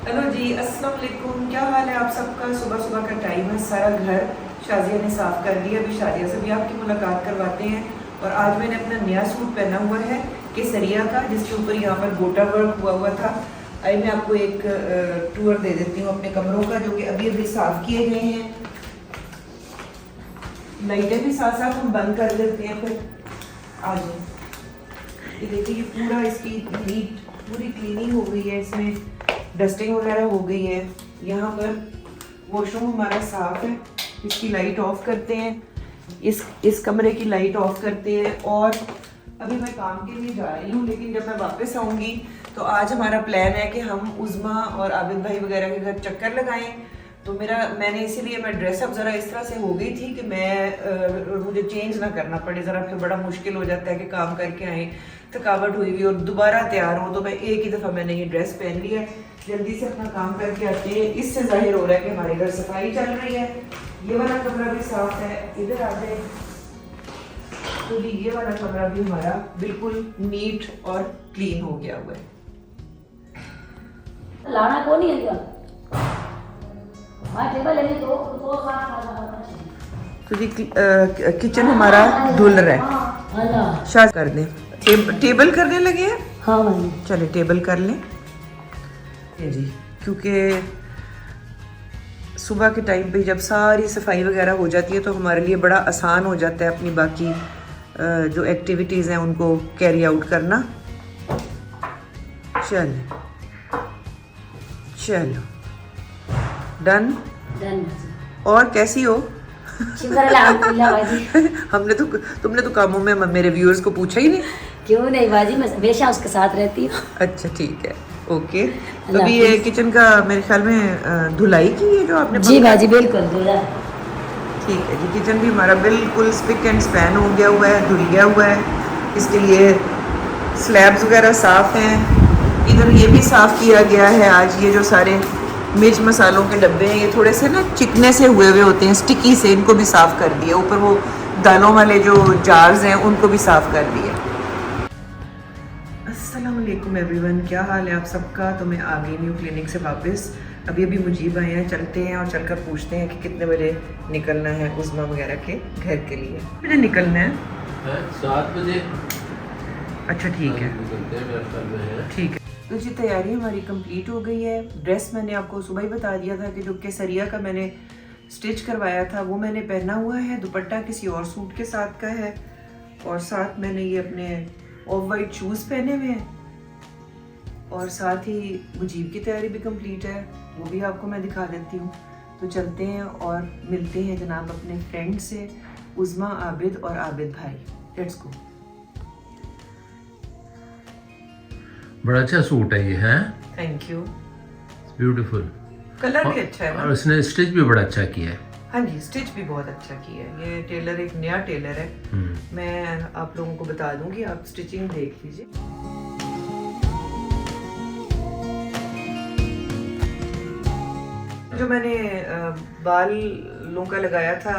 Hello जी, अस्सलाम वालेकुम। क्या हाल है आप सबका? सुबह सुबह का टाइम है, सारा घर शाजिया ने साफ़ कर दिया। अभी शाजिया से भी आपकी मुलाकात करवाते हैं। और आज मैंने अपना नया सूट पहना हुआ है केसरिया का, जिसके ऊपर यहाँ पर गोटा वर्क हुआ था। आई मैं आपको एक टूर दे देती हूँ अपने कमरों का, जो कि अभी अभी साफ़ किए गए हैं। लाइटें भी साथ साथ हम बंद कर देते हैं। फिर आज ये देखिए, ये पूरा इसकी नीट पूरी क्लीनिंग हो गई है, इसमें डस्टिंग वगैरह हो गई है। यहाँ पर वॉशरूम हमारा साफ है। इसकी लाइट ऑफ करते हैं, इस कमरे की लाइट ऑफ करते हैं। और अभी मैं काम के लिए जा रही हूँ, लेकिन जब मैं वापस आऊँगी तो आज हमारा प्लान है कि हम उज़मा और आबिद भाई वगैरह के घर चक्कर लगाएं। तो मैंने इसीलिए मैं ड्रेसअप ज़रा इस तरह से हो गई थी कि मुझे चेंज ना करना पड़े। ज़रा फिर बड़ा मुश्किल हो जाता है कि काम करके आए, थकावट हुई हुई और दोबारा तैयार हो। तो मैं एक ही दफ़ा मैंने ये ड्रेस पहन ली है, जल्दी से अपना काम करके आते हैं। इससे जाहिर हो रहा है कि हमारे घर सफाई चल रही है। ये वाला कमरा भी साफ है, इधर आ जाए तो ये वाला कमरा भी हमारा बिल्कुल नीट और क्लीन हो गया हुआ है। लाना कौन ही है क्या? हाँ टेबल लेने तो साफ तो जी किचन हमारा धुल रहा है। शायद कर दें, टेबल करने लगे हैं। हाँ चले टेबल कर लें जी, क्योंकि सुबह के टाइम पे जब सारी सफाई वगैरह हो जाती है तो हमारे लिए बड़ा आसान हो जाता है अपनी बाकी जो एक्टिविटीज़ हैं उनको कैरी आउट करना। चलो डन। और कैसी हो? हमने तो तुमने तो कामों में मेरे व्यूअर्स को पूछा ही नहीं। क्यों नहीं बाजी, मैं हमेशा उसके साथ रहती हूँ। अच्छा ठीक है, ओके। तो अभी ये किचन का मेरे ख्याल में धुलाई की है जो आपने? जी बाजी बिल्कुल धुला। ठीक है जी, किचन भी हमारा बिल्कुल स्पिक एंड स्पैन हो गया हुआ है, धुल गया हुआ है। इसके लिए स्लैब्स वगैरह साफ़ हैं। इधर ये भी साफ़ किया गया है आज। ये जो सारे मिर्च मसालों के डब्बे हैं, ये थोड़े से ना चिकने से हुए होते हैं, स्टिकी से, इनको भी साफ़ कर दिया। ऊपर वो दालों वाले जो जार्स हैं उनको भी साफ़ कर दिया। अस्सलाम वालेकुम एवरीवन, क्या हाल है आप सबका? तो मैं आ गई न्यू क्लिनिक से वापस। अभी मुजीब आए हैं, चलते हैं और चलकर पूछते हैं कि कितने बजे निकलना है उज़मा वगैरह के घर के लिए। मुझे निकलना है 7 बजे। अच्छा ठीक है, ठीक है। तो जी तैयारी हमारी कंप्लीट हो गई है। ड्रेस मैंने आपको सुबह ही बता दिया था कि जो केसरिया का मैंने स्टिच करवाया था वो मैंने पहना हुआ है। दुपट्टा किसी और सूट के साथ का है, और साथ मैंने ये अपने ऑफ वाइट शूज़ पहने हुए हैं। और साथ ही मुजीब की तैयारी भी कंप्लीट है, वो भी आपको मैं दिखा देती हूँ। तो चलते हैं और मिलते हैं जनाब अपने फ्रेंड से, उज़मा, आबिद और आबिद भाई। Let's go. बड़ा अच्छा सूट है ये, है? Thank you, beautiful. कलर भी अच्छा है और उसने स्टिच भी बड़ा अच्छा किया है। हाँ जी, स्टिच भी बहुत अच्छा किया है। ये टेलर एक नया टेलर है। मैं आप लोगों को बता दूंगी, आप स्टिचिंग देख लीजिए। जो मैंने बालों का लगाया था,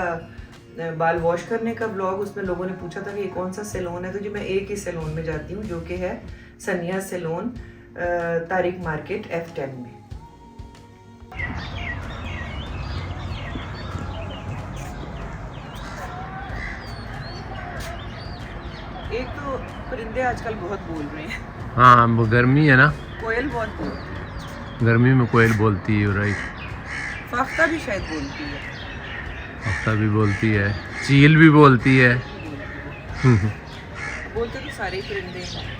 बाल वॉश करने का ब्लॉग, उसमें लोगों ने पूछा था कि ये कौन सा सैलून है। तो जी मैं एक ही सैलून में जाती हूँ, जो कि है सनिया सैलून, तारिक मार्केट F10 में। एक तो परिंदे आजकल बहुत बोल रहे हैं। हाँ वो गर्मी है ना, कोयल बहुत बोलती है। गर्मी में कोयल बोलती है, राइट। फाख्ता भी शायद बोलती है। हफ्ता भी बोलती है, चील भी बोलती है। बोलते तो सारे ही परिंदे हैं।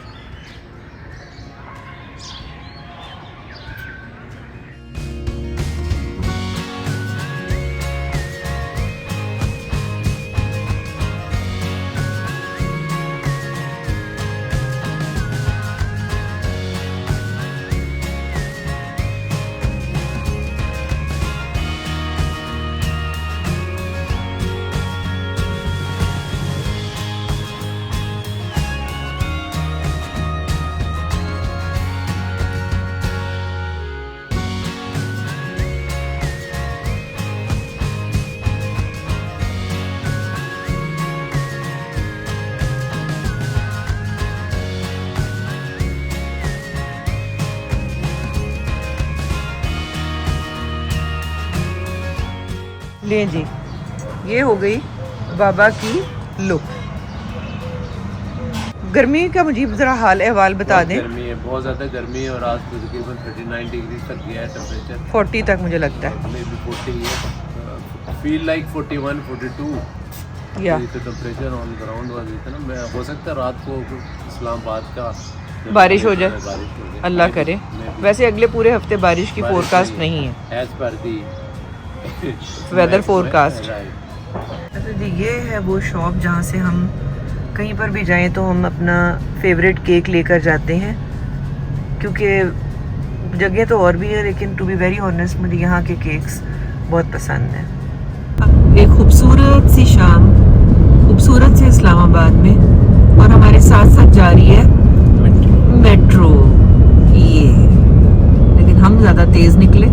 ले जी, ये हो गई बाबा की लुक। गर्मी का मुझे ज़रा हाल अहवाल बता दें। गर्मी है, बहुत ज़्यादा गर्मी है और आज तो तकरीबन 39 डिग्री तक गया है टेम्परेचर। 40 तक मुझे लगता है। मे बी 40 है, फील लाइक 41 42 या तो टेम्परेचर ऑन ग्राउंड वाज इतना। मैं हो सकता है रात को इस्लामाबाद का बारिश हो जाए, बारिश हो जाए, अल्लाह करे। वैसे अगले पूरे हफ्ते बारिश की फोरकास्ट नहीं है, as per the weather forecast. अच्छा जी, ये है वो शॉप जहाँ से हम कहीं पर भी जाएं तो हम अपना फेवरेट केक लेकर जाते हैं, क्योंकि जगह तो और भी है लेकिन टू बी वेरी ऑनेस्ट मुझे यहाँ के केक्स बहुत पसंद हैं। एक खूबसूरत सी शाम खूबसूरत से इस्लामाबाद में, और हमारे साथ साथ जा रही है मेट्रो ये, लेकिन हम ज़्यादा तेज़ निकले।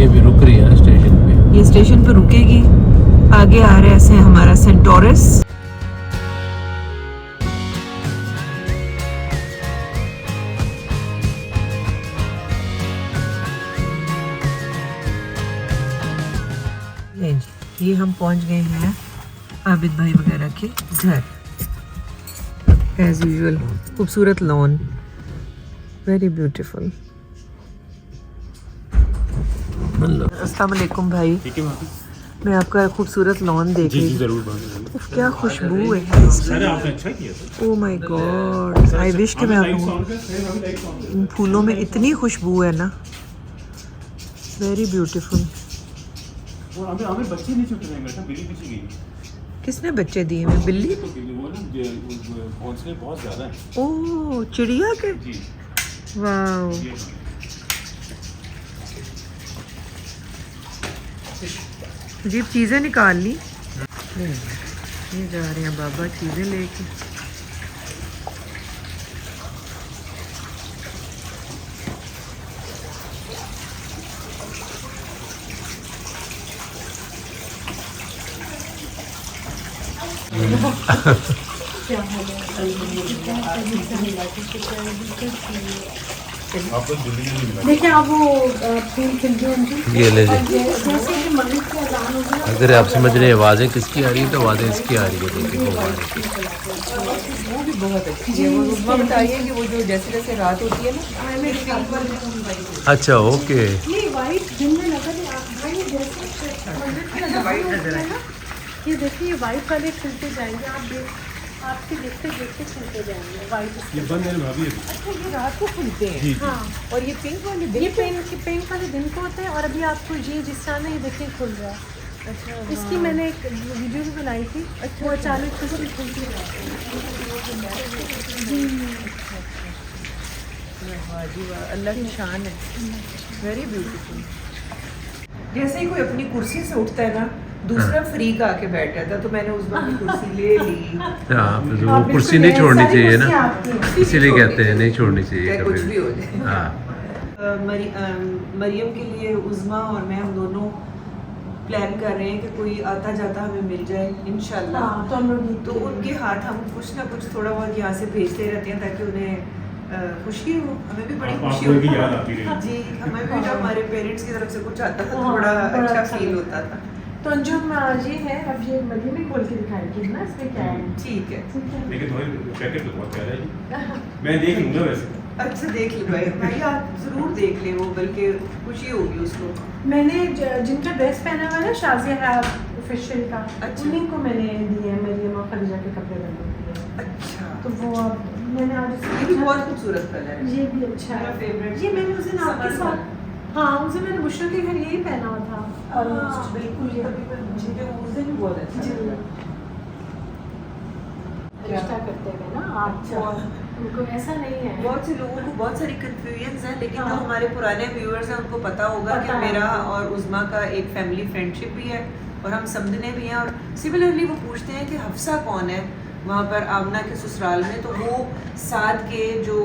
ये भी रुक रही है स्टेशन पे, ये स्टेशन पे रुकेगी। आगे आ रहा है ऐसे हमारा सेंटोरस। ये हम पहुंच गए हैं आबिद भाई वगैरह के घर। एज यूजुअल खूबसूरत लॉन, वेरी ब्यूटीफुल। अस्सलाम वालेकुम भाई, मैं आपका खूबसूरत लॉन देख रही हूँ। उफ, क्या खुशबू है इसकी। Oh my God, I wish कि मैं इन फूलों में इतनी खुशबू है ना, वेरी ब्यूटीफुल। बच्चे नहीं छुट रहे, बेटा बिल्ली पीछे गई। किसने बच्चे दिए हैं? बिल्ली? तो बिल्ली वो ना घोंसले बहुत ज्यादा है। ओह, चिड़िया के? जी वाओ, ये अजीब चीज़ें निकाल ली। ये जा रहे हैं बाबा चीज़ें लेके। आपको दिल्ली में मिला। देखिए आप वो फूल खिलते हैं उनकी, ये ले जी। जैसे कि मगरिब की अज़ान हो गई अगर आप समझ रहे हैं आवाज़ें किसकी आ रही है तो आवाज़ें इसकी आ रही है। देखिए वो आवाज़ वो भी बहुत अच्छी है। वो रुकमा बताइए कि वो जो जैसे जैसे रात होती है ना, अच्छा ओके। नहीं वाइट दिन में लगा कि आप भाई जैसे मगरिब की अज़ान होती है ना, ये देखिए वाइट वाले खिलते जाएंगे। आप आपके देखते देखते खिलते जाएंगे वाइट। ये बंद है ना भाभी अभी। अच्छा ये रात को खुलते हैं। हाँ, और ये पिंक वाले दिन ये पिंक वाले दिन को होते हैं। और अभी आपको ये जिस तरह ना ये देखिए खुल रहा है। अच्छा, इसकी मैंने एक वीडियो भी बनाई थी। वो अचानक खुलती खुलती वाह जी वाह, अल्लाह की शान है, वेरी ब्यूटीफुल। जैसे ही कोई अपनी कुर्सी से उठता है ना, दूसरा फ्रीक आके बैठ जाता है, तो मैंने उस बार की कुर्सी ले ली। हाँ, तो वो कुर्सी नहीं छोड़नी चाहिए ना, इसीलिए कहते हैं नहीं छोड़नी चाहिए चाहे कुछ कभी भी हो जाए। हाँ। मरियम के लिए उज़मा और मैं हम दोनों प्लान कर रहे हैं कि कोई आता जाता हमें मिल जाए इंशाल्लाह। हाँ, तो हम लोग तो उनके हाथ हम कुछ ना कुछ थोड़ा बहुत यहाँ से भेजते रहते हैं ताकि उन्हें खुशी हो, हमें भी बड़ी खुशी आपको भी होती याद आती है। रही। जी, हमें भी जब हमारे पेरेंट्स की तरफ से कुछ आता था तो हाँ, बड़ा बड़ा अच्छा अच्छा फील लगता होता था। तो अंजुम ये है, अब ये मरियम ही खोल के दिखाएगी ना इसमें क्या है। ठीक है, ठीक है। लेकिन तुम्हारी पैकेट तो बहुत प्यारा है जी। मैं देख लूंगा वैसे। अच्छा देख लो भाई, भाई आप जरूर देख ले, वो बल्कि खुशी होगी उसको। मैंने जिनका ड्रेस पहना हुआ है ना शाजिया है ऑफिशियल का, अच्छा। उन्हीं को मैंने दिए हैं, मरियम और खदीजा के कपड़े बने दिए। अच्छा, तो वो अब मैंने आज ये भी बहुत खूबसूरत कलर है। ये भी अच्छा मेरा है। favorite ये मैंने उस दिन आपके summer साथ, हाँ उस दिन मैंने बुशरा के घर यही पहना हुआ था। और Almost, बिल्कुल ये मुझे उस दिन भी बहुत अच्छा जी। लगा। रिश्ता करते हुए ना अच्छा। आपको, उनको ऐसा नहीं है। बहुत से लोगों को बहुत सारी कंफ्यूजन्स हैं, लेकिन जो हाँ। हमारे पुराने व्यूअर्स हैं उनको पता होगा कि पता है। मेरा और उज़मा का एक फैमिली फ्रेंडशिप भी है और हम समझने भी हैं। और सिमिलरली वो पूछते हैं कि हफ्सा कौन है वहाँ पर आमना के ससुराल में, तो वो साद के जो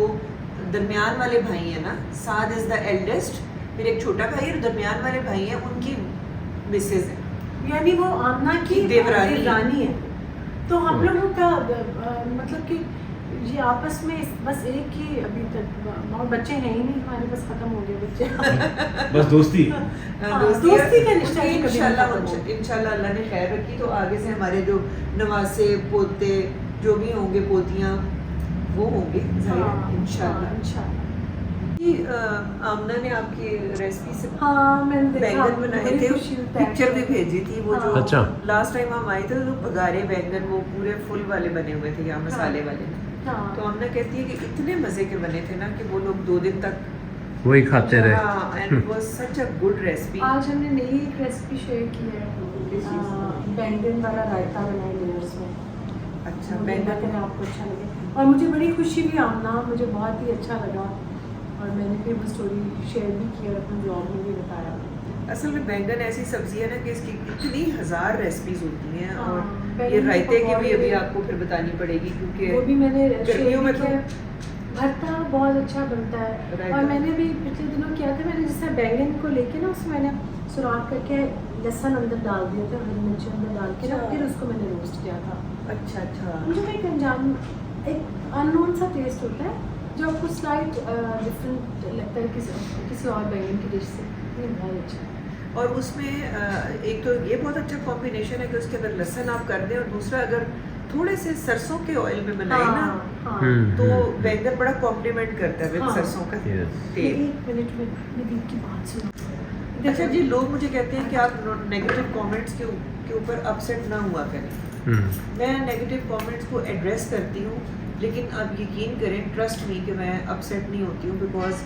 दरमियान वाले भाई हैं ना, साद इज़ द एल्डेस्ट, फिर एक छोटा भाई और दरमियान वाले भाई हैं उनकी मिसेज है। यानी वो आमना की देवरानी। रानी है। तो हम लोगों का मतलब कि जी आपस में बस एक ही अभी तक और बच्चे हैं ही नहीं हमारे, बस खत्म हो गए बच्चे। बस दोस्ती। दोस्ती का निश्चय कभी नहीं इंशाल्लाह खत्म होगा। इंशाल्लाह अल्लाह ने खैर रखी तो आगे से हमारे जो नवासे पोते जो भी होंगे पोतियाँ वो होंगे इंशाल्लाह। इंशाल्लाह। कि आमना ने आपकी रेसिपी से हाँ मैंने देखा बैंगन बनाए बड़ी थे, खुशी होता है। पिक्चर भी भेजी थी वो जो अच्छा। लास्ट टाइम हम आए थे तो पगारे बैंगन वो पूरे फुल वाले बने हुए थे या मसाले वाले। हाँ। तो आमना कहती है कि इतने मजे के बने थे ना कि वो लोग 2 दिन तक वही खाते रहे। And it was such a good recipe. आज हमने नई एक रेसिपी शेयर की है, बैंगन वाला रायता बनाए लेयर्स में। अच्छा बैंगन बैंगन अगर आपको अच्छा लगे, और मुझे बड़ी खुशी हुई आमना, मुझे बहुत ही अच्छा लगा और मैंने फिर वो स्टोरी शेयर भी की और अपने ब्लॉग में भी बताया। असल में बैंगन ऐसी सब्जी है ना कि इसकी इतनी 1000 रेसिपीज होती हैं हाँ, और बैंगन ये के रायते की भी पकौड़े, अभी आपको फिर बतानी पड़ेगी क्योंकि वो भी मैंने गर्मियों में तो भरता बहुत अच्छा बनता है। रायता। और मैंने भी पिछले दिनों किया था, मैंने जैसे बैंगन को लेके ना उसमें मैंने सुराख करके लहसुन अंदर डाल दिया था, हरी मिर्ची अंदर डाल के ना अच्छा। फिर उसको मैंने रोस्ट किया था। अच्छा अच्छा मुझे एक अनजान एक अननोन सा टेस्ट होता है जो आपको स्लाइट डिफरेंट लगता है किसी और बैंगन की डिश से। ये बहुत अच्छा है। और उसमें एक तो ये बहुत अच्छा कॉम्बिनेशन है कि उसके अंदर लहसुन आप कर दें और दूसरा अगर थोड़े से सरसों के ऑयल में बनाए ना हाँ। तो बैंगन बड़ा कॉम्प्लीमेंट करता है विद हाँ। सरसों का Yes. तेल। एक मिनट में मेरी की बात सुनो। अच्छा जी लोग मुझे कहते हैं कि आप नेगेटिव कमेंट्स के ऊपर अपसेट ना हुआ करें। मैं नेगेटिव कमेंट्स को एड्रेस करती हूँ लेकिन आप यकीन करें ट्रस्ट मी कि मैं अपसेट नहीं होती हूँ बिकॉज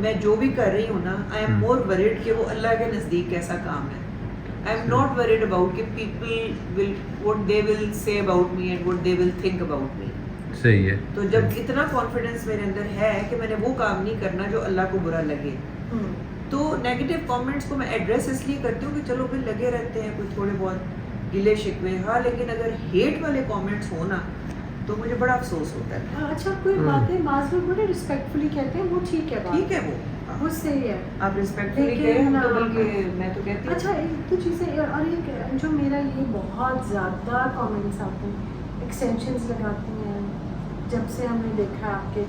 मैं जो भी कर रही हूँ ना आई एम मोर वरीड कि वो अल्लाह के नज़दीक कैसा काम है। I am not worried about कि people will what they will say about me and what they will think about me. सही है। तो जब इतना कॉन्फिडेंस मेरे अंदर है कि मैंने वो काम नहीं करना जो अल्लाह को बुरा लगे तो नेगेटिव कमेंट्स को मैं एड्रेस इसलिए करती हूँ कि चलो फिर लगे रहते हैं कोई थोड़े बहुत गिले शिकवे। हाँ लेकिन अगर हेट वाले कमेंट्स हो ना तो मुझे बड़ा अफसोस होता है। अच्छा कोई बातें बात में बड़े रिस्पेक्टफुली कहते हैं, वो ठीक है बात। ठीक है वो सही है। आप रिस्पेक्टफुली लेकिन, कहें हम तो हाँ। बल्कि मैं तो कहती हूँ अच्छा एक तो चीज़ें और एक जो मेरा ये बहुत ज़्यादा कमेंट्स आते हैं, एक्सटेंशंस लगाती हैं जब से हमने देखा आपके,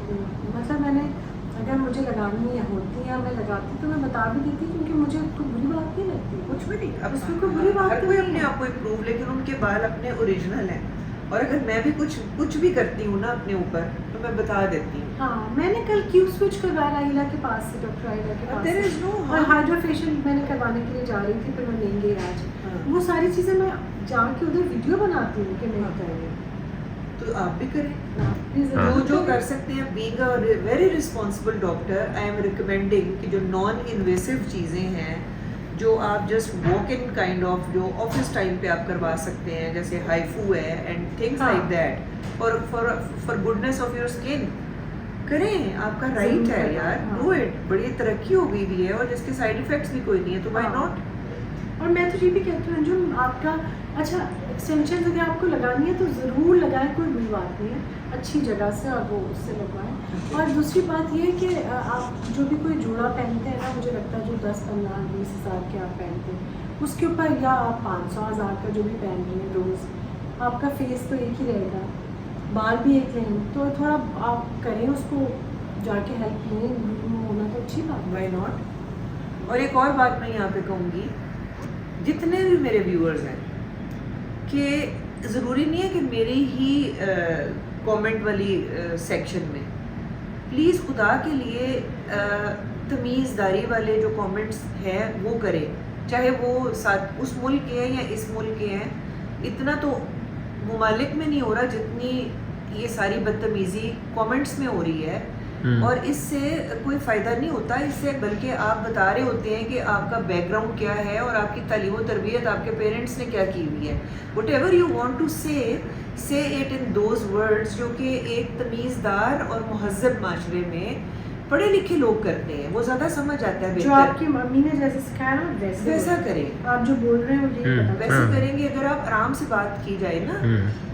मतलब मैंने अगर मुझे लगानी होती है मैं लगाती तो मैं बता भी देती क्योंकि मुझे कोई बुरी बात नहीं लगती। कुछ भी नहीं। अब उसमें कोई बुरी बात हर तो कोई नहीं अपने है। आप को इम्प्रूव लेकिन उनके बाल अपने ओरिजिनल हैं और अगर मैं भी कुछ भी करती हूँ ना अपने ऊपर तो मैं बता देती हूँ। हाँ मैंने कल क्यू स्विच करवाया राइला के पास से, डॉक्टर राइला के पास There से। is no और harm. हाइड्रा फेशियल मैंने करवाने के लिए जा रही थी पर मैं नहीं गई आज। हाँ। वो सारी चीज़ें मैं जाके उधर वीडियो बनाती हूँ कि मैं करेंगे। तो आप भी करें प्लीज जो कर सकते हैं। Being a very responsible doctor I am recommending कि जो नॉन इन्वेसिव चीज़ें हैं जो आप just walk in kind of जो ऑफिस टाइम पे आप करवा सकते हैं जैसे हाइफू है एंड थिंग्स हाँ। लाइक दैट और for goodness of your skin करें। आपका राइट है यार, हाँ। Do it. बड़ी तरक्की हो गई भी है और जिसके साइड इफेक्ट्स भी कोई नहीं है तो व्हाई हाँ। नॉट। और मैं तो ये भी कहती हूँ अंजुम आपका अच्छा एक्सटेंशन अगर आपको लगानी है तो ज़रूर लगाएं, कोई बुरी बात नहीं है, अच्छी जगह से और वो उससे लगवाएं। और दूसरी बात ये है कि आप जो भी कोई जूड़ा पहनते हैं ना, मुझे लगता है जो 10, 15, 20 हज़ार के आप पहनते हैं उसके ऊपर या आप 500, 1000 का जो भी पहन रहे हैं रोज़, आपका फेस तो एक ही रहेगा, बाल भी एक रहेंगे, तो थोड़ा आप करें उसको जाके हेल्प लें, होना तो अच्छी बात है। Why not. और एक और बात मैं यहाँ पे कहूँगी, जितने भी मेरे व्यूअर्स हैं कि ज़रूरी नहीं है कि मेरी ही कमेंट वाली सेक्शन में, प्लीज़ खुदा के लिए तमीज़दारी वाले जो कमेंट्स हैं वो करें, चाहे वो साथ उस मुल्क के हैं या इस मुल्क के हैं। इतना तो ममालिक में नहीं हो रहा जितनी ये सारी बदतमीज़ी कमेंट्स में हो रही है और इससे कोई फ़ायदा नहीं होता इससे, बल्कि आप बता रहे होते हैं कि आपका बैकग्राउंड क्या है और आपकी तालीम व तरबियत आपके पेरेंट्स ने क्या की हुई है। Whatever you want to say it in those words जो कि एक तमीज़दार और महज़्ज़ब माशरे में पढ़े लिखे लोग करते हैं, वो ज़्यादा समझ आता है। जो बेहतर आपकी मम्मी ने जैसे सिखाया ना वैसा करें। आप जो बोल रहे हैं मुझे पता वैसे करेंगे अगर आप आराम से बात की जाए ना,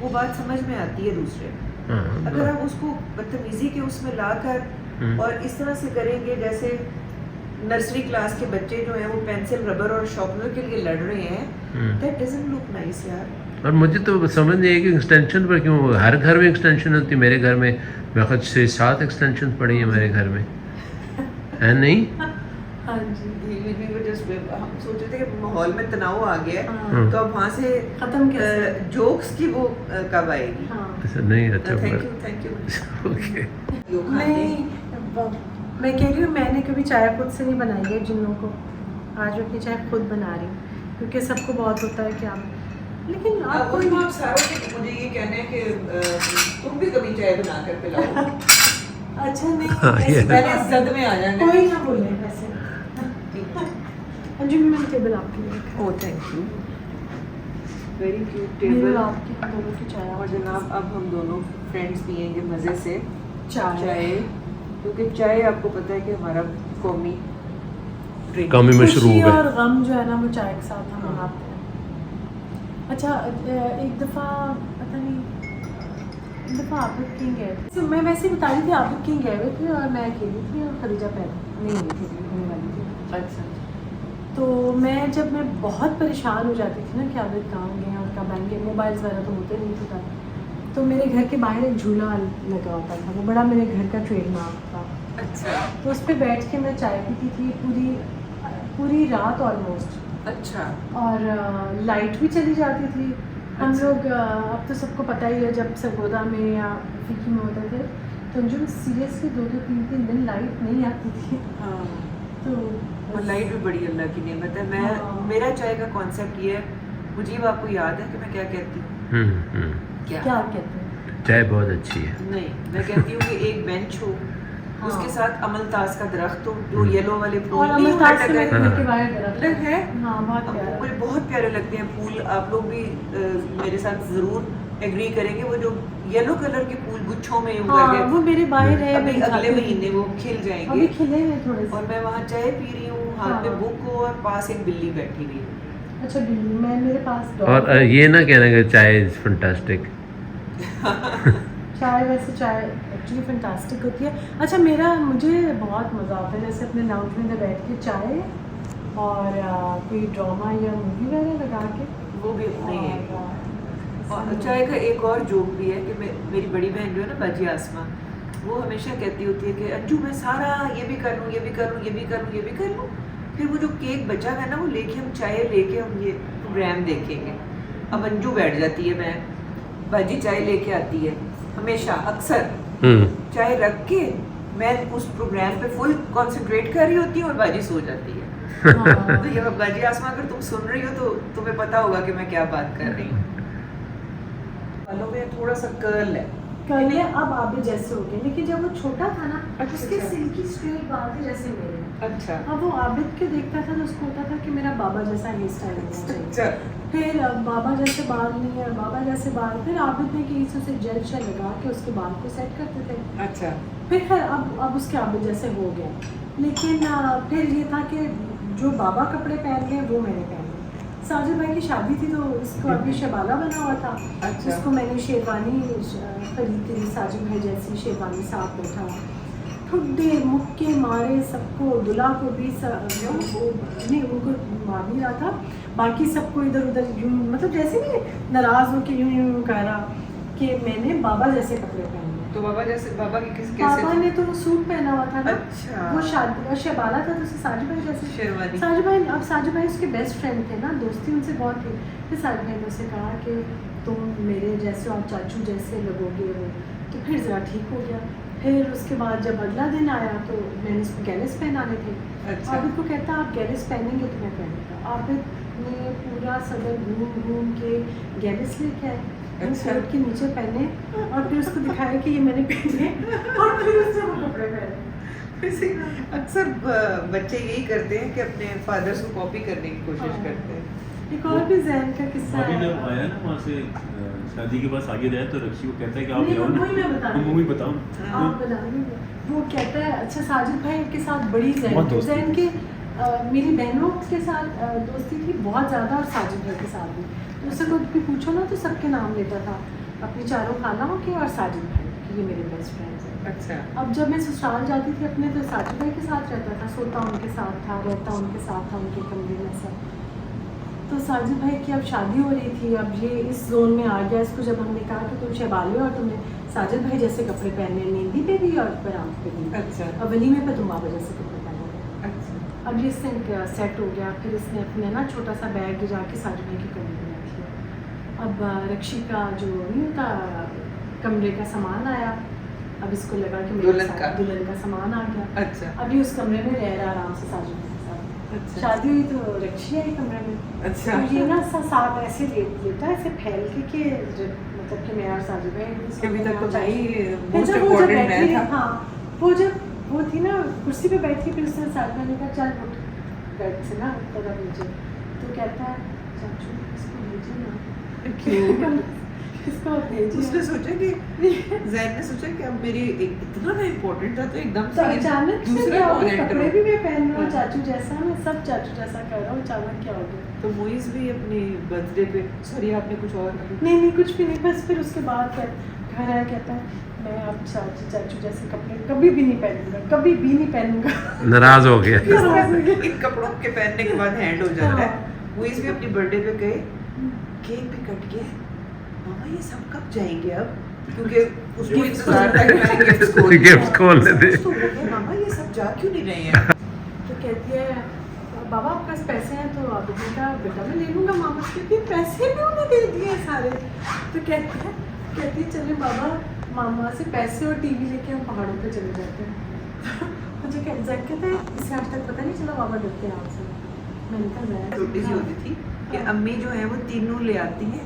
वो बात समझ में आती है दूसरे। अगर आप उसको बदतमीजी के उसमें लाकर और इस तरह से करेंगे जैसे नर्सरी क्लास के बच्चे जो हैं वो पेंसिल रबर और शॉर्पनर के लिए लड़ रहे हैं, दैट डजंट लुक नाइस यार। और मुझे तो समझ नहीं है कि एक्सटेंशन पर क्यों, हर घर में एक्सटेंशन होती है, मेरे घर में मेरे ख्याल 6-7 एक्सटेंशन पड़ी है मेरे घर में, है नहीं? हाँ जी, हम सोच रहे थे कि माहौल में तनाव आ गया है, हाँ। तो अब वहाँ से खत्म कैसे? जोक्स की वो कब आएगी? हाँ। ऐसा नहीं, अच्छा थैंक यू ओके। नहीं, मैं कह रही हूँ मैंने कभी चाय खुद से नहीं बनाई है जिन्नों को, आज मैं अपनी चाय खुद बना रही हूँ, क्योंकि सबको बहुत होता है कि आप, लेकिन आप कोई आप सारों से मुझे ये कहना है कि तुम भी कभी चाय बना कर पिलाओ। अच्छा नहीं, हाँ, ऐसी ये- पहले बात जद में आ जाना। कोई ना बोले ऐसे। अंजुम मैंने टेबल आपके लिए रखा। Oh thank you, very cute मेरे टेबल। आपकी हम दोनों की चाय और जनाब अब हम दोनों फ्रेंड्स पियेंगे मज़े से चाय क्योंकि चाय आपको पता है कि हमारा कौमी drink कौमी है। मशरूब खुशी है। और गम जो है ना वो चाय के साथ हम मनाते हैं। अच्छा एक दफ़ा पता नहीं, एक दफ़ा आबिद कहीं गए थे, मैं वैसे ही बता रही थी, आबिद कहीं गए हुए थे और मैं अकेली थी और खदीजा पहले नहीं हुई थी, होने वाली थी। अच्छा तो जब मैं बहुत परेशान हो जाती थी ना कि आबिद कहाँ गए और कब आएंगे, मोबाइल्स वगैरह तो होते नहीं थे तब, तो मेरे घर के बाहर एक झूला लगा होता था, वो बड़ा मेरे घर का ट्रेडमार्क था। अच्छा तो उस पर बैठ के मैं चाय पीती थी पूरी रात ऑलमोस्ट, अच्छा और लाइट भी चली जाती थी। हम लोग अब तो सबको पता ही है, जब सरगोदा में या फिकी में होते थे तो जो सीरियसली 2-3 दिन लाइट नहीं आती थी। हाँ, तो और लाइट भी बड़ी अल्लाह की नेमत है। मैं हाँ। मेरा चाय का कॉन्सेप्ट ये है, मुझे आपको याद है कि मैं क्या कहती हूँ? क्या कहते हैं? चाय बहुत अच्छी है। नहीं, मैं कहती हूँ कि एक बेंच हो, हाँ। उसके साथ अमलतास का दरख्त हो, जो येलो वाले फूल और नहीं अमलतास होते से मेरे हैं। घर के बाहर दरख्त अलग है। हाँ, बहुत अब प्यारा। मुझे बहुत प्यारे लगते हैं फूल, आप लोग भी मेरे साथ ज़रूर एग्री करेंगे। वो जो येलो कलर के फूल गुच्छों में उतर हाँ, गए, वो मेरे बाहर है, अभी मैं अगले दिखाती हूँ। महीने वो खिल अभी जाएंगे। खिले हैं थोड़े से। और मैं वहाँ चाय पी रही हूँ, हाथ में हाँ। बुक हो और पास एक बिल्ली बैठी हुई है। अच्छा बिल्ली, मैं मेरे पास dog और है। ये ना कहना कि चाय इज फैंटास्टिक। चाय वैसे चाय एक्चुअली फैंटास्टिक होती है। अच्छा मुझे बहुत मज़ा आता है जैसे अपने लाउंज में बैठ के चाय और कोई ड्रामा या मूवी वगैरह लगा के, वो भी नहीं है। और और चाय का एक और जोक भी है कि मेरी बड़ी बहन जो है ना बाजी आसमा, वो हमेशा कहती होती है कि अंजू मैं सारा ये भी कर लूँ, ये भी कर लूँ, ये भी कर लूँ, ये भी कर लूँ, फिर वो जो केक बचा है ना वो लेके हम चाय लेके हम ये प्रोग्राम देखेंगे। अब अंजू बैठ जाती है, मैं बाजी चाय लेके आती है हमेशा अक्सर, चाय रख के मैं उस प्रोग्राम पे फुल कंसंट्रेट कर रही होती हूँ और बाजी सो जाती है। हाँ। तो ये बाजी आसमा अगर तुम सुन रही हो तो तुम्हें पता होगा कि मैं क्या बात कर रही हूँ। बालों में थोड़ा सा कर्ल है, कल ये अब आबिद जैसे हो गए, लेकिन जब वो छोटा था ना अच्छा। उसके सिल्की स्ट्रेट बाल थे जैसे मेरे। अच्छा अब वो आबिद के देखता था तो उसको होता था कि मेरा बाबा जैसा हेयर स्टाइल होना चाहिए। अच्छा फिर बाबा जैसे बाल नहीं है, बाबा जैसे बाल, फिर आबिद ने कहीं से उसे जेल शेल लगा के उसके बाल को सेट करते थे। अच्छा फिर खैर अब उसके आबिद जैसे हो गए, लेकिन फिर ये था कि जो बाबा कपड़े पहन गए वो मैंने पहने। साजिद भाई की शादी थी तो इसको अभी शबाला बना हुआ था। अच्छा। उसको मैंने शेरवानी खरीदी थी, साजिद भाई जैसी शेरवानी, साथ बैठा ठुड्डे मुक्के मारे सबको, दुल्हा को भी नहीं उनको मार नहीं रहा था, बाकी सबको इधर उधर यूं, मतलब जैसे नहीं नाराज हो के यूं यूं कह रहा कि मैंने बाबा जैसे कपड़े पहने। तो बाबा जैसे बाबा की कैसे पापा ने तो वो सूट पहना हुआ था ना। अच्छा। वो शादी और शबाला था तो उसे साजिद भाई जैसे शेरवानी। साजिद भाई, अब साजिद भाई उसके बेस्ट फ्रेंड थे ना, दोस्ती उनसे बहुत थी। फिर साजिद भाई ने उसे कहा कि तुम मेरे जैसे और चाचू जैसे लगोगे हो, तो फिर ज़रा ठीक हो गया। फिर उसके बाद जब अगला दिन आया तो मैंने उसको गैरिस पहनाने थे। अच्छा। आबिद को कहता आप गैरिस पहनेंगे तो मैं पहनूंगा। आबिद ने पूरा सदर घूम के गैरिस लेके आए, अच्छा। कोट के नीचे पहने और फिर उसको दिखाया कि ये मैंने पहने और फिर उससे वो कपड़े पहने। वैसे अक्सर बच्चे यही करते हैं कि अपने फादर्स को कॉपी करने की कोशिश हाँ। करते हैं। एक और भी जैन का किस्सा अभी है। जब आया ना वहाँ से शादी के पास आगे जाए तो रक्षी को कहता है कि आप नहीं, जाओ ना, वही मैं बता रही हूँ। वो भी बताओ आप बताइए। वो कहता है अच्छा साजिद भाई के साथ बड़ी बहुत जैन दोस्ती जैन के मेरी बहनों के साथ दोस्ती थी बहुत ज़्यादा, और साजिद भाई के साथ भी। उससे कुछ भी पूछो ना तो सबके नाम लेता था, अपनी चारों खालाओं के और साजिद भाई के, ये मेरे बेस्ट फ्रेंड्स हैं। अच्छा। अब जब मैं ससुराल जाती थी अपने तो साजिद भाई के साथ रहता था, सोता उनके साथ था, रहता उनके साथ था, उनके कमरे में सब। तो साजिद भाई की अब शादी हो रही थी, अब ये इस जोन में आ गया। इसको जब हमने कहा कि तुम शहबाली हो और तुमने साजिद भाई जैसे कपड़े पहने, मेहंदी पे भी और बरात पे भी, अच्छा और वलीमे पे तुम बाबा जैसे कपड़े पहने। अच्छा अब ये इसने सेट हो गया। फिर इसने अपने ना छोटा सा बैग जाके साजिद भाई की कमरे में रख लिया। अब रक्षी का जो नहीं होता कमरे का सामान आया, अब इसको लगा कि मेरे दुल्हन का। साथ दुल्हन का सामान आ गया। अच्छा अभी उस कमरे में रह रहा आराम से साजिद भाई के साथ। अच्छा शादी हुई तो रक्षी आई कमरे में। अच्छा तो ये ना साथ ऐसे लेता है, ऐसे फैल के मतलब कि मैं और साजिद भाई अभी तक तो भाई फिर मोस्ट जब वो जब इम्पोर्टेंट बैठी मैं था। हाँ वो जब वो थी ना कुर्सी पे बैठी, फिर उसने साजिद भाई ने कहा चल उठ बेड से ना थोड़ा नीचे, तो कहता है चाचू इसको भेजिए ना। क्यों? इसको भेजिए। उसने सोचा कि जैन ने सोचा कि अब मेरी इतना मैं इम्पोर्टेंट था तो एकदम तो से अचानक से दूसरे क्या हो को गया, एंटर कपड़े हो। भी मैं पहन रहा हूँ हाँ। चाचू जैसा, मैं सब चाचू जैसा कर रहा हूँ, अचानक क्या हो गया। तो मुइज़ भी अपने बर्थडे पे सॉरी आपने कुछ और नहीं कुछ भी नहीं, बस फिर उसके बाद घर आया कहता है मैं अब चाचू जैसे कपड़े कभी भी नहीं पहनूंगा, कभी भी नहीं पहनूंगा। नाराज हो गया। इन कपड़ों के पहनने के बाद हैंड हो जाता है। हाँ। मुइज़ भी अपनी बर्थडे पे गए, केक भी कट गया, मामा ये सब कब जाएंगे अब, क्योंकि उसको इंतजार था कि मैंने गिफ्ट्स खोल गिफ्ट खोल लेते। तो बोल रहे, मामा ये सब जा क्यों नहीं रहे हैं। तो कहती है बाबा आपके पास पैसे हैं तो आप बेटा मैं ले लूँगा मामा से, फिर पैसे भी उन्हें दे दिए सारे। तो कहती है चले बाबा मामा से पैसे और टीवी लेके हम पहाड़ों पे चले जाते हैं। मुझे कहते हैं इसे आज तक पता नहीं चला बाबा डरते हैं आपसे। मैंने कहा छोटी सी होती थी कि अम्मी जो है वो तीनों ले आती हैं,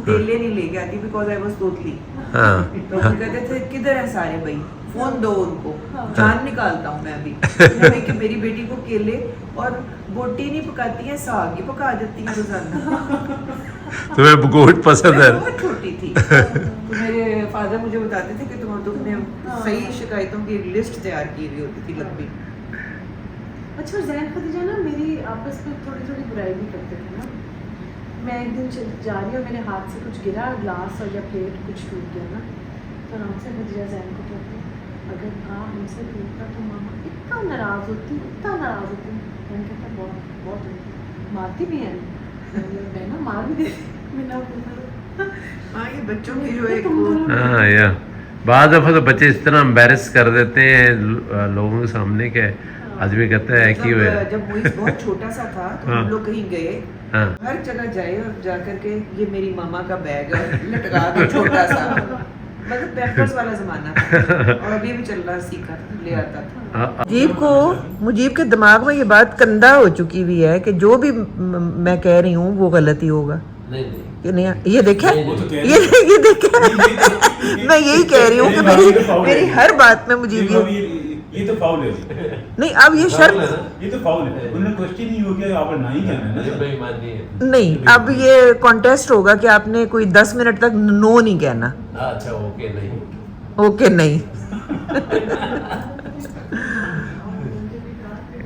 डेले नहीं लेके आती बिकॉज आई वाज तोतली। हाँ तो वो कहते थे किधर है सारे भाई, फोन दो उनको, हाँ। जान निकालता हूँ मैं अभी। मैंने कि मेरी बेटी को केले और बोटी नहीं पकाती है, साग ही पका देती है रोजाना। तुम्हें गोट पसंद है। मैं बहुत छोटी थी तो मेरे फादर मुझे बताते थे कि तुमने सही शिकायतों की लिस्ट तैयार की हुई होती थी लंबी। अच्छा जैन खदीजा ना मेरी आपस में थोड़ी बुराई भी करते थे ना। मैं एक दिन जा रही हूँ, मेरे हाथ से कुछ गिरा, ग्लास और या प्लेट कुछ टूट गया ना, तो आराम से खदीजा जैन को कहती अगर आप हमसे टूटता तो मामा इतना नाराज़ होती। मैंने कहता बहुत होती, मारती भी है बहना, मार भी देती बिना बोले। हाँ ये बच्चों की जो एक हाँ या बाद दफ़ा तो बच्चे इस तरह एम्बेरस कर देते हैं लोगों के सामने के आदमी कहता है कि जब मुइज़ बहुत छोटा सा था तो हाँ। हम लोग कहीं गए, हाँ हर जगह जाए और जा करके ये मेरी मामा का बैग है लटका दो छोटा सा, मतलब पैम्पर्स वाला जमाना था और अभी भी चल रहा, सीखा था, ले आता था। मुजीब के दिमाग में ये बात कंधा हो चुकी हुई है कि जो भी मैं कह रही हूँ वो गलत ही होगा। नहीं कि नहीं ये देखे वो तो कह ये देखे मैं यही कह रही हूँ कि मेरी हर बात में मुजीब ये तो फाउल है, नहीं, अब ये शर्त ये तो फाउल है। उन्होंने क्वेश्चन ही हो गया, आप नहीं कहना है ना। बेईमानी है। नहीं, अब ये कॉन्टेस्ट होगा कि आपने कोई 10 मिनट तक नो नहीं कहना। अच्छा ओके नहीं ओके नहीं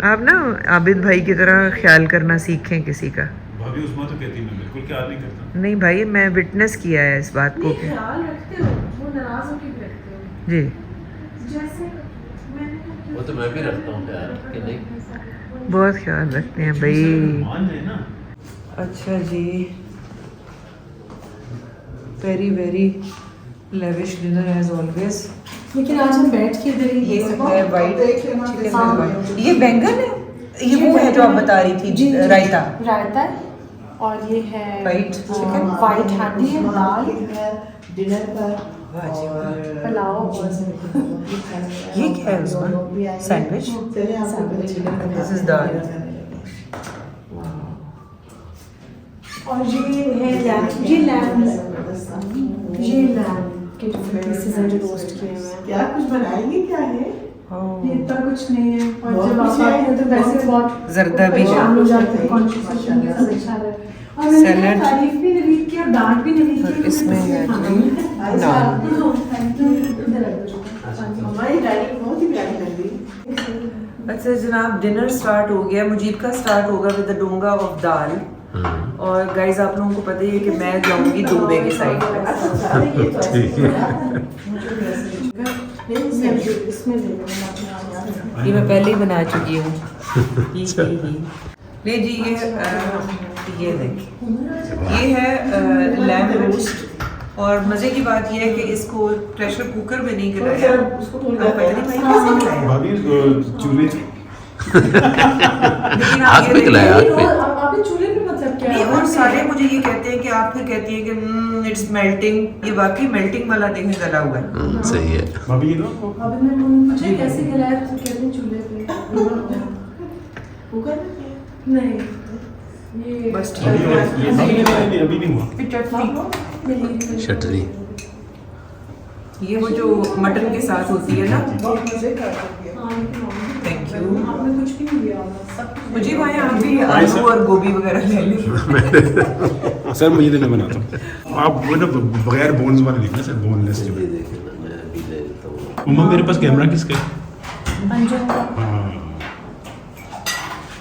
आप ना आबिद भाई की तरह ख्याल करना सीखें किसी का। भाभी उस्मा तो कहती मैं बिल्कुल ख्याल नहीं करता। नहीं भाई, मैं विटनेस किया है इस बात को नहीं ख्याल रखते हो, वो नाराज़ होकर भी रखते हो। जी। जैसे वो तो मैं भी रखता हूँ ख्याल कि नहीं। बहुत ख्याल रखते हैं भाई। मान जाए ना। अच्छा जी, very very lavish dinner as always. लेकिन आज हम बैठ के इधर ही ये है वाइट चिकन हाँ। वाइट, ये बैंगन है, ये वो है जो आप बता रही थी जी, जी, रायता। रायता है और ये है White chicken? वाइट हांडी है, दाल, डिनर पर वाह जी वाह। पुलाव और ये क्या है उसमें? सैंडविच? चले आपको बच्चे This is dal. और ये है लैम, ये लैम के जो पीसेस हैं जो रोस्ट किए हुए हैं। क्या कुछ बनाएंगे क्या है ये इतना कुछ नहीं है, और बहुत जब आप कुछ आते है। हैं तो वैसे बहुत जर्दा भी है। परेशान हो जाते हैं, कॉन्शियसनेस के साथ अच्छा है। और मैंने Salad। तारीफ भी नवीद की और डांट भी नवीद की। और इसमें है हमारी डायरी बहुत ही प्यारी लग रही। अच्छा जनाब, डिनर स्टार्ट हो गया। मुजीब का स्टार्ट होगा विद द डोंगा ऑफ दाल। और गाइस आप लोगों को पता ही है कि मैं जाऊंगी दुबे की साइड पे। अच्छा ये तो इसमें ले लो। ये मैं पहले ही बना चुकी हूँ। ले जी ये देखिए, ये है लैम्ब रोस्ट। और मज़े की बात ये है कि इसको प्रेशर कुकर में नहीं कराया, पता नहीं भाई कैसे कराया, भाभी चूल्हे लेकिन आग आप पे ये खिलाया, आग पे। अब अभी चूल्हे पे मतलब क्या नहीं, है? और सारे मुझे ये कहते हैं कि आप फिर कहती हैं कि इट्स मेल्टिंग, ये वाकई मेल्टिंग वाला देखें गला हुआ है। सही है। भाभी ये दो आपको। अभी मैं मुझे कैसे गिराया तो कहते हैं चूल्हे पे कुकर में नहीं ये बस ठीक अभी है। अभी नहीं हुआ। फिर चटनी, चटनी ये वो जो मटन के साथ होती है ना। बहुत मजे का है। Thank you. आपने कुछ भी नहीं दिया होगा, सब कुछ मुझे भाई आप भी आलू और गोभी वगैरह ले लें। सर मुझे देना बनाता हूँ। आप वो ना बगैर बोन्स वाले देखना सर, बोनलेस जो है। उम्मा मेरे पास कैमरा किसका है? अंजुम का हाँ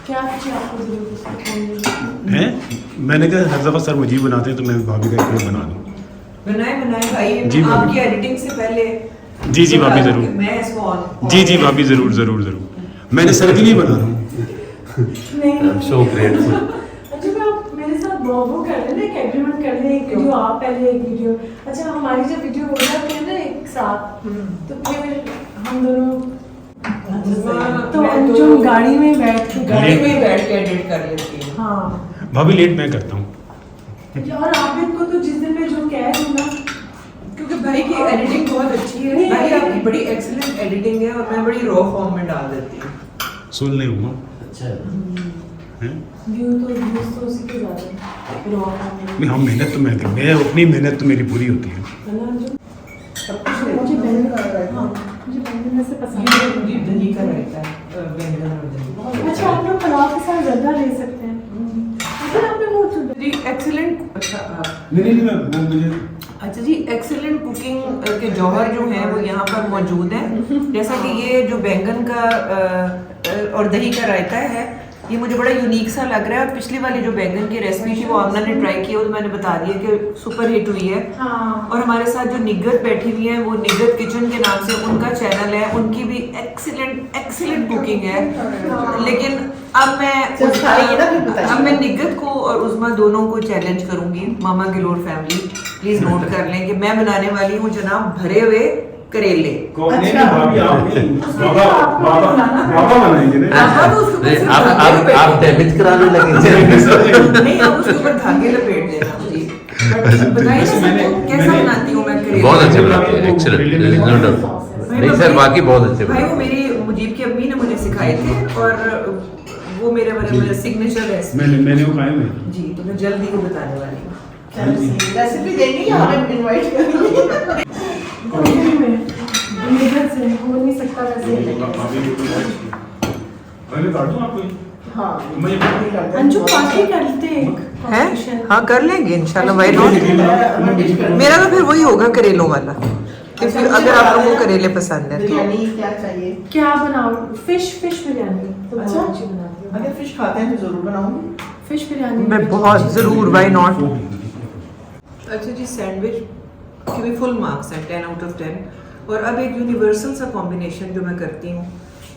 क्या चाहिए आपको जरूरत उसको फोन है। मैंने कहा हर दफ़ा सर मुझे ही बनाते हैं तो मैं भाभी का एक बना दूँ। बनाए भाई, जी, भाभी। आपकी एडिटिंग से पहले जी भाभी ज़रूर। मैं इसको ऑन जी भाभी ज़रूर ज़रूर ज़रूर। मैंने सर के लिए बना रहा हूँ। नहीं सो ग्रेटफुल। अच्छा मैं आप मेरे साथ वो कर लेना, एक एग्रीमेंट कर लें, एक वीडियो आप पहले एक वीडियो, अच्छा हमारी जब वीडियो हो जाती है ना एक साथ, तो फिर हम दोनों तो अंजुम गाड़ी में बैठ के गाड़ी में बैठ के एडिट कर लेती हूँ। हाँ भाभी लेट मैं करता हूँ। और आबिद को तो जिस दिन मैं जो कह रही हूँ ना, क्योंकि भाई की एडिटिंग बहुत अच्छी है, नहीं, भाई editing- आपकी बड़ी एक्सीलेंट एडिटिंग है और मैं बड़ी रॉ फॉर्म में डाल देती हूँ। सुन ले उम्मा। हैं? व्यूज तो उसी के ज्यादा है रॉ नहीं हम मेहनत तो मैं अपनी मेहनत तो मेरी पूरी होती है। ना अंजुम। सब कुछ मुझे बैंगन रहता मुझे बैंगन में से पसंद है। ये दही का रहता है, बैंगन और दही। अच्छा आप लोग पुलाव के साथ ज़्यादा ले सकते हैं। अगर आपने वो जी एक्सीलेंट। अच्छा नहीं मैं वो मुझे अच्छा जी, एक्सीलेंट कुकिंग के जौहर जो हैं वो यहाँ पर मौजूद हैं। जैसा कि ये जो बैंगन का और दही का रायता है, ये मुझे बड़ा यूनिक सा लग रहा है। और पिछली वाली जो बैंगन की रेसिपी थी वो आमना ने ट्राई की, वो तो मैंने बता दिया कि सुपर हिट हुई है। हाँ और हमारे साथ जो निगत बैठी हुई है, वो निगत किचन के नाम से उनका चैनल है, उनकी भी एक्सीलेंट कुकिंग है। लेकिन अब जब खाएंगे ना फिर बताइए। अब मैं निगत को और उस्मा दोनों को चैलेंज करूंगी, मामा गिलोर फैमिली प्लीज नोट कर लें कि मैं बनाने वाली हूँ जनाब भरे हुए करेले। कौन है ना भाभी आप नहीं बाबा बाबा बनाएंगे ना। अब उसके ऊपर सिर्फ आप धागे आप आप लपेट डैमेज कराने लगे। देना। नहीं, अब उसके ऊपर धागे लपेट देना जी। But बताइए ना सबको कैसा बनाती हूँ मैं करेले। बहुत अच्छे बनाते हैं, एक्सीलेंट, नो डाउट। नहीं सर बाकी बहुत अच्छे भाई वो बनाते मेरी मुजीब की अम्मी ने मुझे सिखाए थे और वो मेरे मेरा सिग्नेचर रेसिपी मैंने वो खाए में। जी, तो मैं जल्द ही वो बताने वाली हूँ। रेसिपी देंगे या हमें इनवाइट करेंगे? कभी में इधर से हो नहीं सकता वैसे। पहले काट दूं आपको? हाँ मैं अंजू पार्टी करते हैं हैं? हाँ कर लेंगे इंशाल्लाह, भाई नॉट। मेरा तो फिर वही होगा करेलों वाला, कि फिर अगर आप लोगों को करेले पसंद है तो। बिरयानी क्या चाहिए? क्या बनाओ? फिश बिरयानी तो बहुत अच्छा। अच्छी बनाती हूँ। अगर फिश खाते हैं तो जरूर बनाऊंगी। फिश बिरयानी मैं बहुत ज़रूर, वाई नॉट। अच्छा जी, सैंडविच के भी फुल मार्क्स हैं 10 आउट ऑफ 10। और अब एक यूनिवर्सल सा कॉम्बिनेशन जो मैं करती हूँ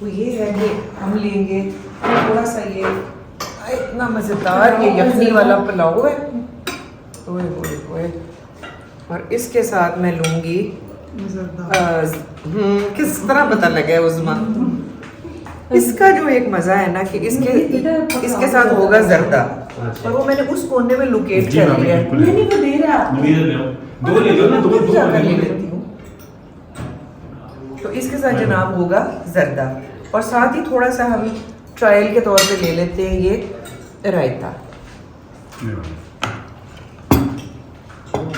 वो ये है कि हम लेंगे थोड़ा सा ये इतना मज़ेदार ये यखनी वाला पुलाव है, ओए ओए ओए, और इसके साथ मैं लूँगी किस तरह पता लगा है उस्मा, इसका जो एक मज़ा है ना कि इसके साथ होगा जर्दा, और वो मैंने उस कोने में लोकेट जी, कर हाँ, लिया है। बिल्कुल। नहीं वो दे रहा है। नहीं ले लो। दो ले लो ना, दो दो क्या कर ले लो। लेती हूँ। तो इसके साथ जनाब होगा जर्दा, और साथ ही थोड़ा सा हम ट्रायल के तौर पे ले लेते हैं ये रायता। ले लो।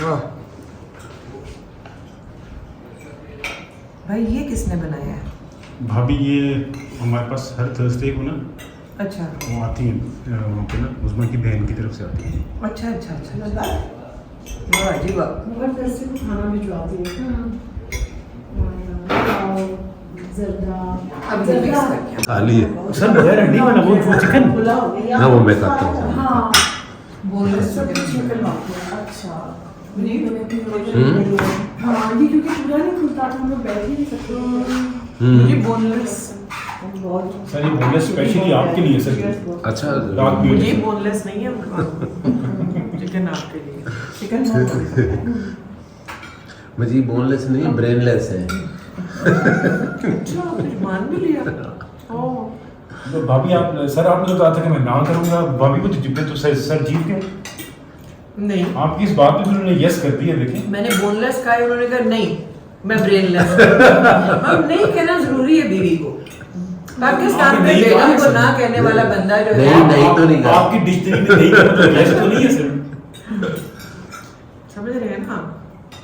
वाह भाई, ये किसने बनाया है? भाभी ये हमारे पास हर थर्सडे को ना अच्छा वो आती हैं वहाँ पे ना, उस्मा की बहन की तरफ से आती हैं। अच्छा अच्छा अच्छा, वाह जी वाह। मगर वैसे को खाना भिजवाती है। जर्दा अब ये मिक्स करके खाली है। सर बगैर हड्डी वाला वो चिकन। पुलाव हो गया। हाँ वो मैं खाता हूँ। हाँ बोनलेस चिकन अच्छा हाँ ये क्योंकि पूरा नहीं खुलता तो हम लोग बैठ ही नहीं सकते। मुझे बोनलेस बहुत सर ये बोनलेस स्पेशली आपके लिए सर। अच्छा रात में ये बोनलेस नहीं है चिकन आपके लिए। चिकन मुझे बोनलेस नहीं ब्रेनलेस है। अच्छा आपने मान भी लिया। ओह तो भाभी आप सर आपने तो कहा था कि मैं ना करूंगा, भाभी को तो जितने तो सर जीत गए नहीं, आपकी इस बात पे तो उन्होंने यस कर दिया। देखिए मैंने बोनलेस खाया, उन्होंने कहा नहीं मैं ब्रेनलेस। हम नहीं कहना जरूरी है बीवी को। पाकिस्तान में नहीं बेगम कहा को सर। ना कहने वाला बंदा जो है नहीं तो नहीं कहा। आपकी डिक्शनरी में नहीं का मतलब यस तो नहीं है सर। समझ रहे हैं ना,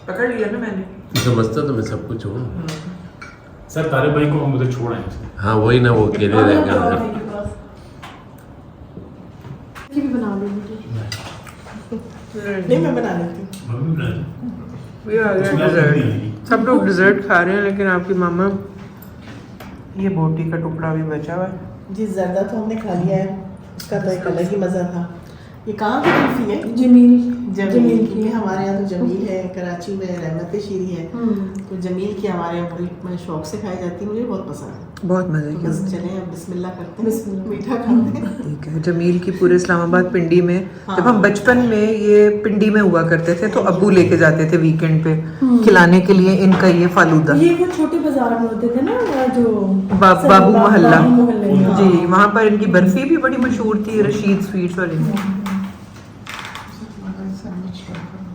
पकड़ लिया ना मैंने। समझता तो मैं सब कुछ हूँ। सर तारे भाई को हम उधर छोड़ आए सर। हाँ वही ना, वो अकेले रह गया उधर। ये भी बना लो मुझे। नहीं मैं बना लेती हूँ। भाभी बना दी। ये आ गया उसमें आप डिजर्ट। नहीं आएगी। सब लोग डिजर्ट खा रहे हैं लेकिन आपकी मामा, ये बोटी का टुकड़ा भी बचा हुआ है। जी जर्दा तो हमने खा लिया है, उसका तो एक अलग ही मज़ा था। ये कहाँ की कुल्फी है? जमील जमील की। हमारे यहाँ तो जमील है, कराची में रहमत शीरी है। हम्म। तो जमील की हमारे यहाँ बड़ी शौक से खाई जाती है, मुझे बहुत पसंद है। बहुत मजे तो की बस होती है। चलें अब बिस्मिल्लाह करते हैं, बिस्मिल्लाह। मीठा खाते हैं। ठीक है, जमील की पूरे इस्लामाबाद पिंडी में हाँ। जब हम बचपन में ये पिंडी में हुआ करते थे तो अब्बू लेके जाते थे वीकेंड पे खिलाने के लिए इनका ये फालूदा। ये वो छोटे बाजार में होते थे ना, जो बाबू मोहल्ला। बाबू मोहल्ले में। जी वहाँ पर इनकी बर्फी भी बड़ी मशहूर थी, रशीद स्वीट्स और इनकी।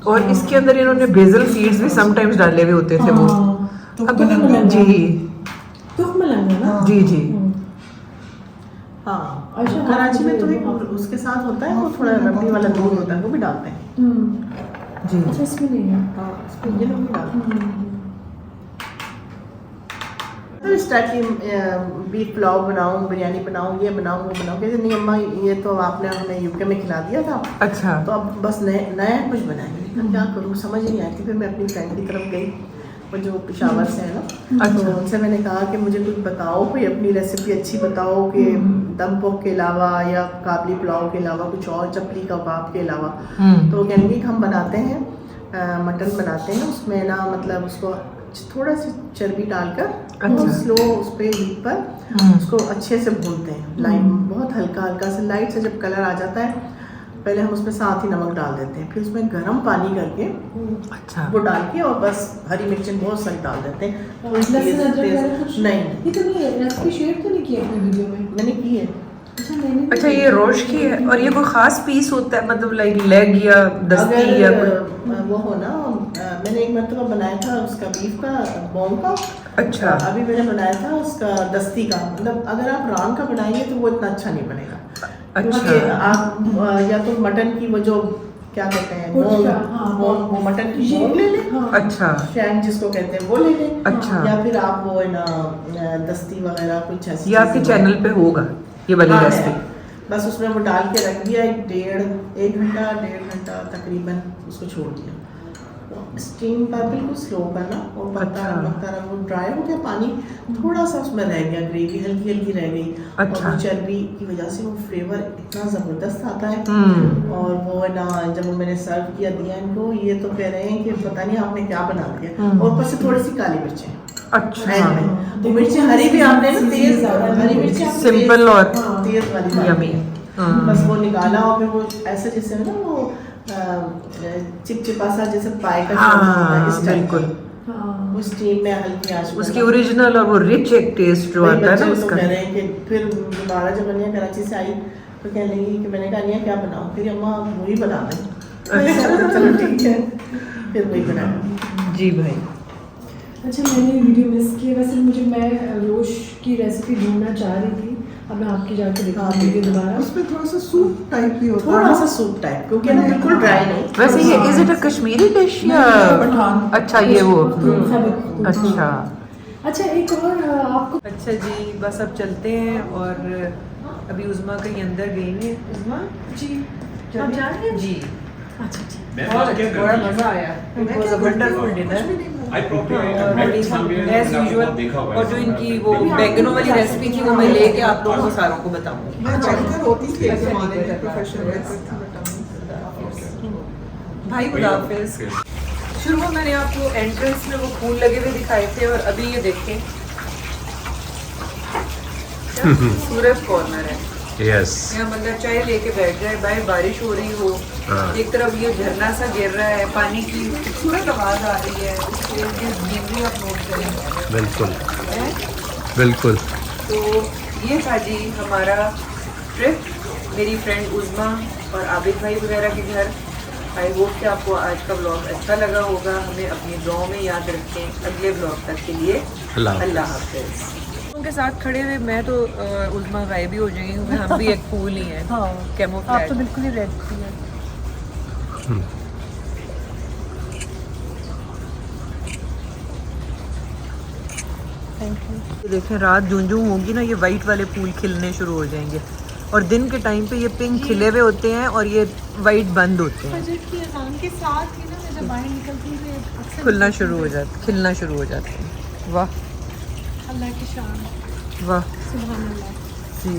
और इसके अंदर इन्होंने बेजल सीड्स भी समटाइम्स डाले हुए होते थे वो। हाँ, अब जी जी तुख मलंगा ना। जी जी हाँ अच्छा, कराची में तो एक हाँ। उसके साथ होता है, वो थोड़ा रबड़ी वाला दूध होता है, वो भी डालते हैं। जी। अच्छा इसमें नहीं है। हाँ इसमें ये लोग भी डालते हैं। तो इस टाइप की बीफ पुलाव बनाऊँ, बिरयानी बनाऊँ, ये बनाऊँ, वो बनाऊँ, कहते नहीं अम्मा ये तो आपने हमें यूके में खिला दिया था, अच्छा तो अब बस नया कुछ बनाएंगे। लेकिन क्या करूँ समझ नहीं आती। फिर मैं अपनी फ्रेंड की तरफ गई, वो जो पेशावर से है ना, तो उनसे मैंने कहा कि मुझे कुछ बताओ, कोई अपनी रेसिपी अच्छी बताओ कि दम पोक के अलावा या काबली पुलाव के अलावा कुछ और, चपली कबाब के अलावा। तो वो कहेंगे कि हम बनाते हैं मटन बनाते हैं, उसमें ना मतलब उसको थोड़ा सी चर्बी डालकर बहुत स्लो उस पर हीट पर उसको अच्छे से भूनते हैं। लाइट बहुत हल्का हल्का से लाइट से जब कलर आ जाता है, पहले हम उसमें साथ ही नमक डाल देते हैं, फिर उसमें गर्म पानी करके अच्छा वो डाल के और बस हरी मिर्चें बहुत सारी डाल देते हैं। लहसुन अदरक वगैरह कुछ नहीं ये तो नहीं रेसिपी शेयर तो नहीं की अपनी वीडियो में। मैंने की है। अच्छा मैंने अच्छा ये रोश की है। और ये कोई खास पीस होता है, मतलब लाइक लेग या दस्ती या अगर कोई? वो हो ना, मैंने एक मरतबा बनाया था उसका बीफ का बोन का। अच्छा अभी मैंने बनाया था उसका दस्ती का। मतलब अगर आप रान का बनाएंगे तो वो इतना अच्छा नहीं बनेगा। अच्छा। क्योंकि आप या तो मटन की वो जो क्या कहते हैं वो मटन की बोन ले लें, अच्छा शैंक जिसको कहते हैं वो ले लें। अच्छा। या फिर आप वो है ना दस्ती वगैरह कुछ ऐसी ये आपके चीज़ें चैनल पे होगा ये वाली हाँ, रेसिपी? है। बस उसमें वो डाल के रख दिया, एक डेढ़ घंटा तकरीबन उसको छोड़ दिया। स्टीम पर बिल्कुल स्लो करना और पकता रहा, वो ड्राई हो गया, पानी थोड़ा सा उसमें रह गया, ग्रेवी हल्की हल्की रह गई। अच्छा। और वो चर्बी की वजह से वो फ्लेवर इतना ज़बरदस्त आता है। और वो है ना जब मैंने सर्व किया दिया इनको, ये तो कह रहे हैं कि पता नहीं आपने क्या बना दिया। और ऊपर से थोड़ी सी काली मिर्चें। अच्छा तो मिर्ची हरी भी आपने ना तेज, हरी मिर्ची सिंपल और तेज वाली डाली यमी। है। बस वो निकाला और फिर वो ऐसे जैसे ना वो चिपचिपा सा जैसे पाए का हाँ बिल्कुल, वो स्टीम में हल्की आंच पर उसकी ओरिजिनल और वो रिच एक टेस्ट जो आता है ना उसका। कह रहे हैं कि फिर दोबारा जब अनिया कराची से आई तो कहने लगी कि मैंने कहा अनिया क्या बनाऊँ, फिर अम्मा वही बना दें। चलो ठीक है, फिर वही बनाया। जी भाई। अच्छा मैंने वीडियो मिस की, वैसे मैं रोश की रेसिपी ढूंढना चाह रही थी, अब मैं आपकी जाके दिखाऊंगी दोबारा। उसमें थोड़ा सा सूप टाइप भी होता है, थोड़ा सा सूप टाइप, क्योंकि ना बिल्कुल ड्राई नहीं। वैसे ये is it a Kashmiri dish या अच्छा ये वो अच्छा अच्छा एक और आपको अच्छा जी बस अब चलते हैं। और अभी उज़मा कहीं अंदर गई है। उज़मा जी आप जा रहे हैं? जी अच्छा ठीक। बहुत बड़ा मजा आया, it was a wonderful dinner. As usual, और जो इनकी वो बैंगनों वाली रेसिपी थी वो मैं लेके आप लोगों को सारों को बताऊंगी। भाई खुदा हाफिज़। शुरू में मैंने आपको एंट्रेंस में वो फूल लगे हुए दिखाए थे और अभी ये देखें अच्छा सूरज कॉर्नर है यस यहाँ, मतलब चाहे लेके बैठ जाए, भाई बारिश हो रही हो, हाँ। एक तरफ ये झरना सा गिर रहा है, पानी की खूबसूरत आवाज आ रही है, ग्रीनरी आप नोट करें। बिल्कुल हैं? बिल्कुल। तो ये था जी हमारा ट्रिप, मेरी फ्रेंड उज़मा और आबिद भाई वगैरह के घर। आई होप कि आपको आज का ब्लॉग अच्छा लगा होगा। हमें अपनी दुआओं में याद रखें। अगले ब्लॉग तक के लिए अल्लाह हाफिज़। उनके साथ खड़े हुए मैं तो उज़मा गायब भी हो जाएंगी क्योंकि हम भी एक फूल ही हैं। हाँ आप कैमोफ्लेज। तो बिल्कुल ही रेड थी। Thank you. देखें रात जूं होगी ना, ये वाइट वाले फूल खिलने शुरू हो जाएंगे और दिन के टाइम पे ये पिंक खिले हुए होते हैं और ये वाइट बंद होते हैं, फजर की अज़ान के साथ ही ना मैं जब बाहर निकलती हूँ तो ये अक्सर खिलना शुरू हो जाते हैं। वाह अल्लाह की शान, वाह सुभान अल्लाह। जी।